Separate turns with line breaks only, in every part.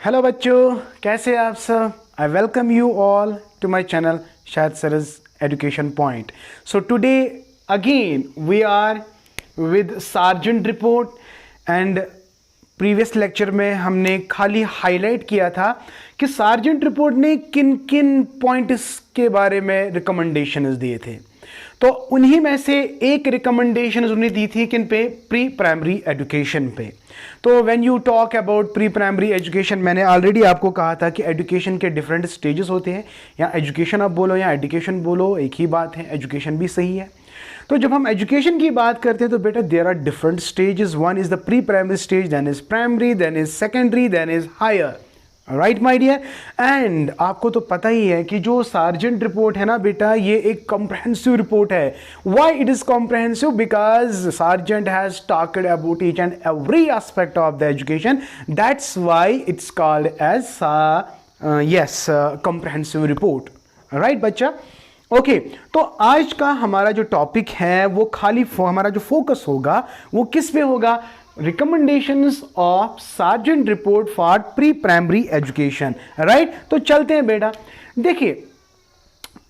Hello बच्चों, कैसे हैं आप सब। I welcome you all to my channel Shahid Saraj education point. So today again we are with Sargent report and previous lecture में हमने खाली हाईलाइट किया था कि सार्जेंट रिपोर्ट ने किन किन पॉइंट्स के बारे में रिकमेंडेशंस दिए थे। तो उन्हीं में से एक रिकमेंडेशन उन्हें दी थी किन पे, प्री प्राइमरी एजुकेशन पे। तो when you talk about pre primary education, मैंने ऑलरेडी आपको कहा था कि एजुकेशन के डिफरेंट स्टेजेस होते हैं, या एजुकेशन आप बोलो या एजुकेशन बोलो एक ही बात है, एजुकेशन भी सही है। तो जब हम एजुकेशन की बात करते हैं तो बेटा there are different stages. One is the pre primary stage, then is primary, then is secondary, then is higher. Right my dear. And आपको तो पता ही है कि जो सार्जेंट रिपोर्ट है ना बेटा, ये एक कॉम्प्रहेंसिव रिपोर्ट है। Why it is comprehensive? Because Sargent has talked about each and every aspect of the education, that's why it's called as comprehensive report. Right बच्चा, ओके। तो आज का हमारा जो टॉपिक है वो खाली हमारा जो फोकस होगा वो किस पे होगा? Recommendations of Sargent report for pre-primary education, right? तो चलते हैं बेटा। देखिए,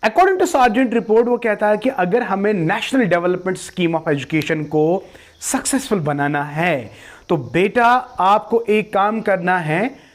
अकॉर्डिंग टू सार्जेंट रिपोर्ट वो कहता है कि अगर हमें national development scheme of education को सक्सेसफुल बनाना है तो बेटा आपको एक काम करना है,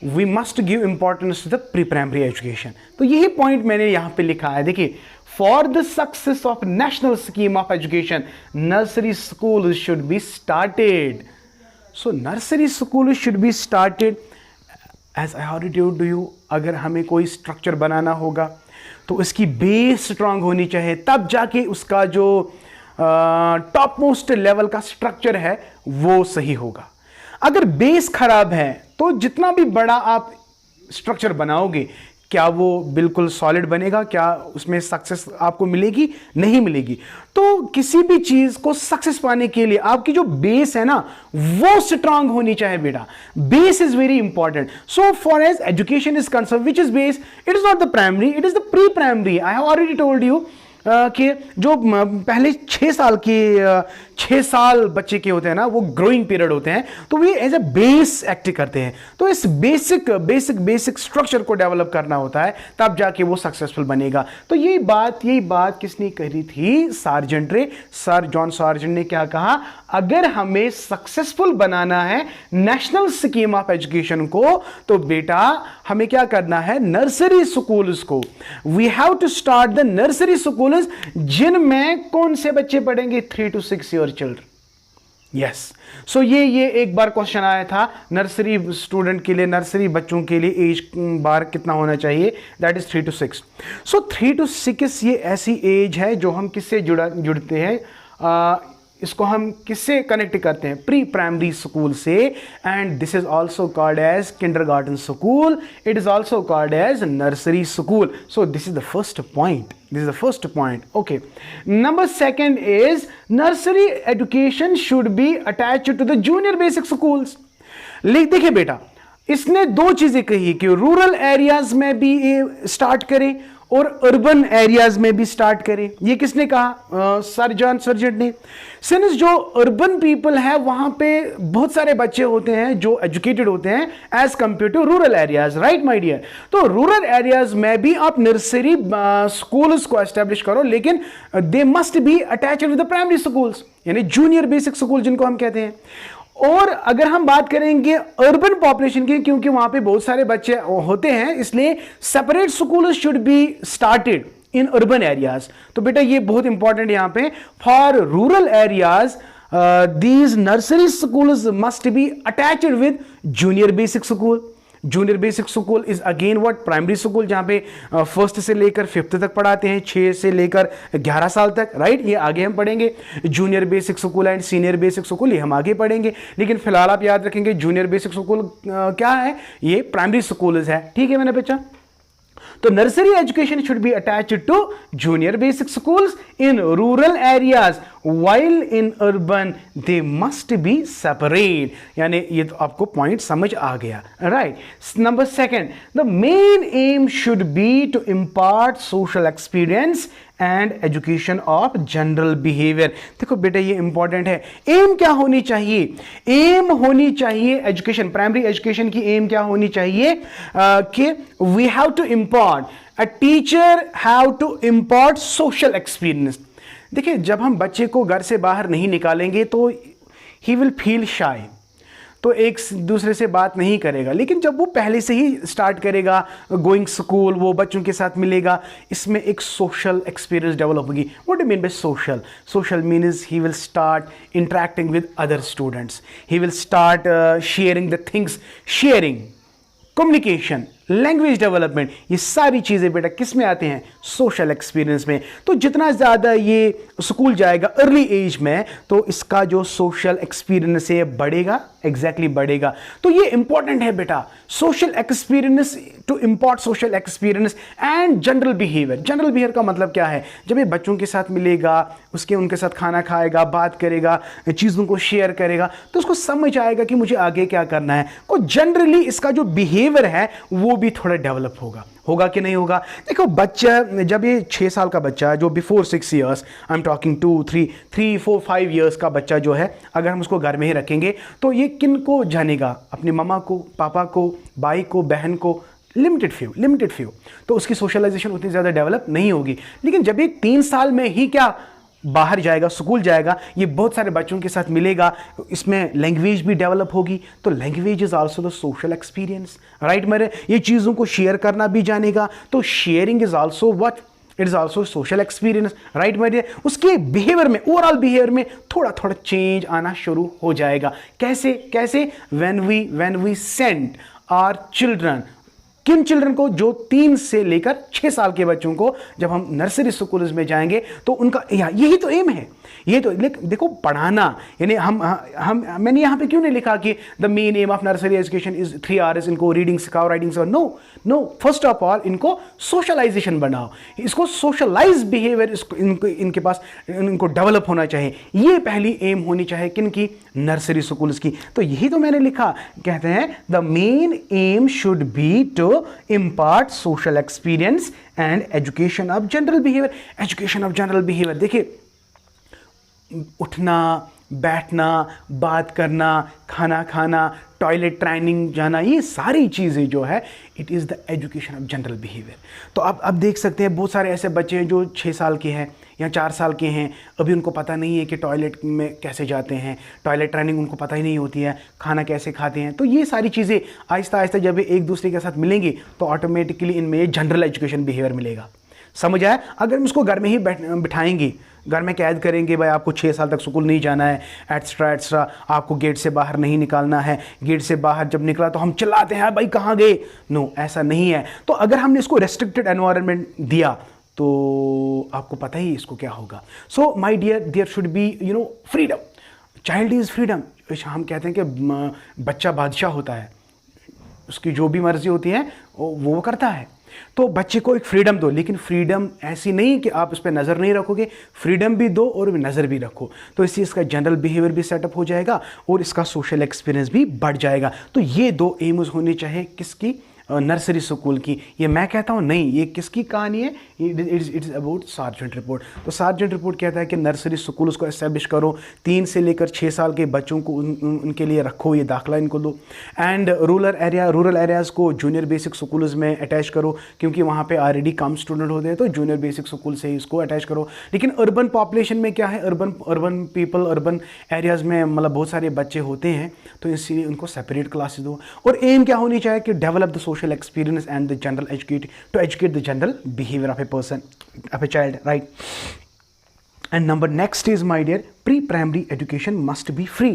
we must give importance to the pre primary education. तो यही पॉइंट मैंने यहां पे लिखा है। देखिए, for the success of national scheme of education, nursery schools should be started. So nursery schools should be started. As I already told you, अगर हमें कोई स्ट्रक्चर बनाना होगा तो उसकी बेस स्ट्रांग होनी चाहिए, तब जाके उसका जो टॉप मोस्ट लेवल का स्ट्रक्चर है वो सही होगा। अगर बेस खराब है तो जितना भी बड़ा आप स्ट्रक्चर बनाओगे, क्या वो बिल्कुल सॉलिड बनेगा? क्या उसमें सक्सेस आपको मिलेगी? नहीं मिलेगी। तो किसी भी चीज को सक्सेस पाने के लिए आपकी जो बेस है ना वो स्ट्रांग होनी चाहिए बेटा। Base is very important. So for as education is concern, which is base? It is not the primary, it is the pre primary. I have already told you कि जो पहले 6 साल बच्चे के होते हैं ना, वो ग्रोइंग पीरियड होते हैं, तो वे एज ए बेस एक्ट करते हैं। तो इस बेसिक स्ट्रक्चर को डेवलप करना होता है, तब जाके वो सक्सेसफुल बनेगा। तो यही बात किसने कही थी? सार्जेंट रे, सर जॉन सार्जेंट ने क्या कहा? अगर हमें सक्सेसफुल बनाना है नेशनल स्कीम ऑफ एजुकेशन को तो बेटा हमें क्या करना है? नर्सरी स्कूल्स को, we have to start the nursery schools, जिनमें कौन से बच्चे पढ़ेंगे? 3 to 6 year children. Yes, so ये एक बार क्वेश्चन आया था नर्सरी स्टूडेंट के लिए, नर्सरी बच्चों के लिए एज बार कितना होना चाहिए? That is 3 to 6। So 3 to 6 ये ऐसी एज है जो हम किससे जुड़ते हैं, इसको हम किससे कनेक्ट करते हैं? प्री प्राइमरी स्कूल से। And this is also called as kindergarten school, it is also called as nursery school. So this is the first point, this is the first point. Okay, number second is nursery education should be attached to the junior basic schools. देखिए बेटा, इसने दो चीजें कही कि rural areas में भी start करें और अर्बन एरियाज में भी स्टार्ट करें। ये किसने कहा? सर्जेंट ने। सिंस जो अर्बन पीपल है वहां पे बहुत सारे बच्चे होते हैं जो एजुकेटेड होते हैं as compare to rural areas. Right my dear. तो रूरल एरियाज में भी आप नर्सरी स्कूल्स को एस्टेब्लिश करो, लेकिन they must be attached with the primary schools, यानी जूनियर बेसिक स्कूल जिनको हम कहते हैं। और अगर हम बात करेंगे अर्बन पॉपुलेशन की, क्योंकि वहां पे बहुत सारे बच्चे होते हैं, इसलिए separate school should be started in urban areas. तो बेटा ये बहुत इंपॉर्टेंट यहां पे, for rural areas these nursery schools must be attached with junior basic school. Junior basic school is again what? Primary school, जहां पे 1st से लेकर 5th तक पढ़ाते हैं, 6 से लेकर 11 साल तक। राइट, ये आगे हम पढ़ेंगे। Junior basic school and senior basic school ये हम आगे पढ़ेंगे, लेकिन फिलहाल आप याद रखेंगे जूनियर बेसिक स्कूल क्या है? ये प्राइमरी स्कूल है। ठीक है मैंने बच्चा। तो nursery education should be attached to junior basic schools in rural areas, while in urban they must be separate। यानी ये तो आपको पॉइंट समझ आ गया। Right. Number second, the main aim should be to impart social experience and education of general behaviour. देखो बेटा ये important है। एम क्या होनी चाहिए? एम होनी चाहिए एजुकेशन, प्राइमरी एजुकेशन की एम क्या होनी चाहिए कि we have to import, a teacher have to import social experience. देखिए जब हम बच्चे को घर से बाहर नहीं निकालेंगे तो ही विल फील शाय, तो एक दूसरे से बात नहीं करेगा। लेकिन जब वो पहले से ही स्टार्ट करेगा गोइंग स्कूल, वो बच्चों के साथ मिलेगा, इसमें एक सोशल एक्सपीरियंस डेवलप होगी। What do mean by social? Social means he will start interacting with other students, he will start sharing the things, sharing, communication, language development, ये सारी चीज़ें बेटा किस में आते हैं? सोशल एक्सपीरियंस में। तो जितना ज़्यादा ये स्कूल जाएगा अर्ली एज में, तो इसका जो सोशल एक्सपीरियंस है बढ़ेगा, एग्जैक्टली बढ़ेगा। तो ये इंपॉर्टेंट है बेटा, social experience, to import social experience and general behaviour. General behaviour का मतलब क्या है? जब ये बच्चों के साथ मिलेगा, उनके साथ खाना खाएगा, बात करेगा, चीज़ों को शेयर करेगा, तो उसको समझ आएगा कि मुझे आगे क्या करना है। तो जनरली इसका जो बिहेवियर है वो भी थोड़ा डेवलप होगा कि नहीं होगा? देखो बच्चा, जब ये 6 साल का बच्चा जो before 6 years, I am talking 2, 3, 4, 5 years का बच्चा जो है, अगर हम उसको घर में ही रखेंगे तो ये किन को जानेगा? अपनी मम्मा को, पापा को, भाई को, बहन को, लिमिटेड फ्यू। तो उसकी सोशलाइजेशन उतनी ज़्यादा डेवलप नहीं होगी। लेकिन जब ये 3 साल में ही क्या बाहर जाएगा, स्कूल जाएगा, ये बहुत सारे बच्चों के साथ मिलेगा, इसमें लैंग्वेज भी डेवलप होगी। तो language is also the social experience, right मेरे? ये चीज़ों को शेयर करना भी जानेगा, तो sharing is also what? It is also social experience, right मेरे? उसके बिहेवियर में, ओवरऑल बिहेवियर में थोड़ा थोड़ा चेंज आना शुरू हो जाएगा। कैसे? When we send our children, किन चिल्ड्रन को? जो 3 से लेकर 6 साल के बच्चों को जब हम नर्सरी स्कूल्स में जाएंगे तो उनका यही तो एम है। ये तो देखो पढ़ाना, यानी मैंने यहाँ पे क्यों नहीं लिखा कि the main M of nursery education is 3 hours, इनको रीडिंग सिखाओ, राइटिंग सिखाओ। नो, फर्स्ट ऑफ ऑल इनको सोशलाइजेशन बनाओ, इसको सोशलाइज बिहेवियर इनके पास इनको डेवलप होना चाहिए। ये पहली एम होनी चाहिए किनकी? नर्सरी स्कूल्स की। तो यही तो मैंने लिखा, कहते हैं the main aim should be to impart social experience and education of general behaviour. Education of general behaviour, देखिए उठना, बैठना, बात करना, खाना खाना, टॉयलेट ट्रेनिंग जाना, ये सारी चीज़ें जो है it is the education of general behaviour. तो अब देख सकते हैं बहुत सारे ऐसे बच्चे हैं जो 6 साल के हैं या 4 साल के हैं, अभी उनको पता नहीं है कि टॉयलेट में कैसे जाते हैं, टॉयलेट ट्रेनिंग उनको पता ही नहीं होती है, खाना कैसे खाते हैं। तो ये सारी चीज़ें आहिस्ता आहिस्ता जब एक दूसरे के साथ मिलेंगी तो ऑटोमेटिकली इनमें जनरल एजुकेशन बिहेवियर मिलेगा। समझ आया? अगर हम उसको घर में ही बिठाएंगे, घर में कैद करेंगे, भाई आपको 6 साल तक स्कूल नहीं जाना है, एट्सट्रा, आपको गेट से बाहर नहीं निकालना है, गेट से बाहर जब निकला तो हम चिल्लाते हैं भाई कहाँ गए। नो, ऐसा नहीं है। तो अगर हमने इसको रेस्ट्रिक्टेड एनवायरनमेंट दिया तो आपको पता ही इसको क्या होगा। So my dear, there should be freedom. Child is freedom. हम कहते हैं कि बच्चा बादशाह होता है, उसकी जो भी मर्जी होती है वो करता है। तो बच्चे को एक फ्रीडम दो, लेकिन फ्रीडम ऐसी नहीं कि आप उस पर नज़र नहीं रखोगे, फ्रीडम भी दो और नज़र भी रखो। तो इससे इसका जनरल बिहेवियर भी सेटअप हो जाएगा और इसका सोशल एक्सपीरियंस भी बढ़ जाएगा। तो ये 2 एम्स होने चाहिए किसकी? नर्सरी स्कूल की। ये मैं कहता हूँ नहीं, ये किसकी कहानी है? It's about sergeant report. तो सार्जेंट रिपोर्ट कहता है कि नर्सरी स्कूल उसको एस्टेब्लिश करो, 3 से लेकर 6 साल के बच्चों को उनके लिए रखो, ये दाखला इनको दो। एंड रूरल एरियाज़ को जूनियर बेसिक स्कूल्स में अटैच करो, क्योंकि वहाँ पे ऑलरेडी कम स्टूडेंट होते हैं, तो जूनियर बेसिक स्कूल से ही इसको अटैच करो। लेकिन अर्बन पॉपुलेशन में क्या है, अर्बन पीपल, अर्बन एरियाज़ में मतलब बहुत सारे बच्चे होते हैं, तो इसलिए उनको सेपरेट क्लासेस दो। और एम क्या होनी चाहिए कि develop the social experience and the general educate the general behavior of a person, of a child, right? And number next is, my dear, pre-primary education must be free.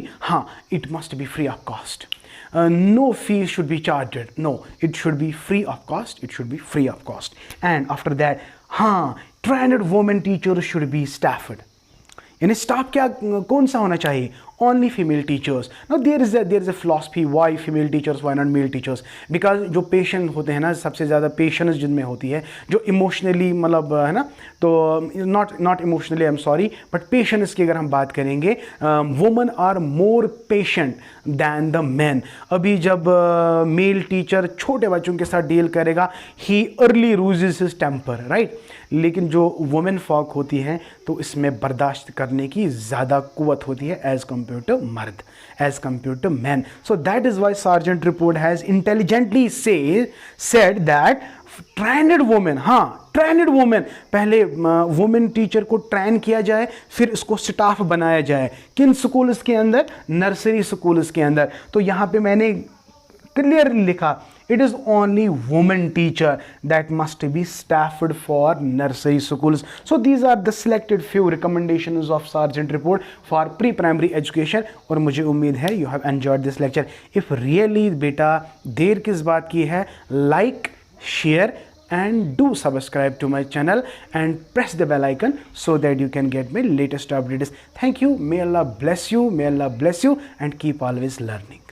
It must be free of cost. No fee should be charged. No, it should be free of cost. It should be free of cost. And after that, trained women teachers should be staffed. यानी staff क्या कौन सा होना चाहिए? only female teachers. Now there is a philosophy why female teachers, why not male teachers? Because जो patient होते हैं ना, सबसे ज़्यादा पेशेंस जिनमें होती है, जो इमोशनली मतलब है ना, तो not emotionally, I am sorry, but patience की अगर हम बात करेंगे, women are more patient than the man. अभी जब मेल टीचर छोटे बच्चों के साथ डील करेगा, he early loses his temper, right. लेकिन जो वुमेन फॉक होती हैं तो इसमें बर्दाश्त करने की ज़्यादा कुव्वत होती है एज कम्पेयर टू मर्द, as compare to man. So that is why Sargent report has intelligently said that trained women, हाँ ट्रेंड वुमेन, पहले वुमेन टीचर को ट्रेन किया जाए, फिर इसको स्टाफ बनाया जाए. किन स्कूल्स के अंदर? नर्सरी स्कूल्स के अंदर. तो यहाँ पे मैंने क्लियरली लिखा, it is only woman teacher that must be staffed for nursery schools. So these are the selected few recommendations of Sargent report for pre-primary education. और मुझे उम्मीद है you have enjoyed this lecture. If really बेटा देर किस बात की है, like, share and do subscribe to my channel and press the bell icon so that you can get my latest updates. Thank you. May Allah bless you. May Allah bless you and keep always learning.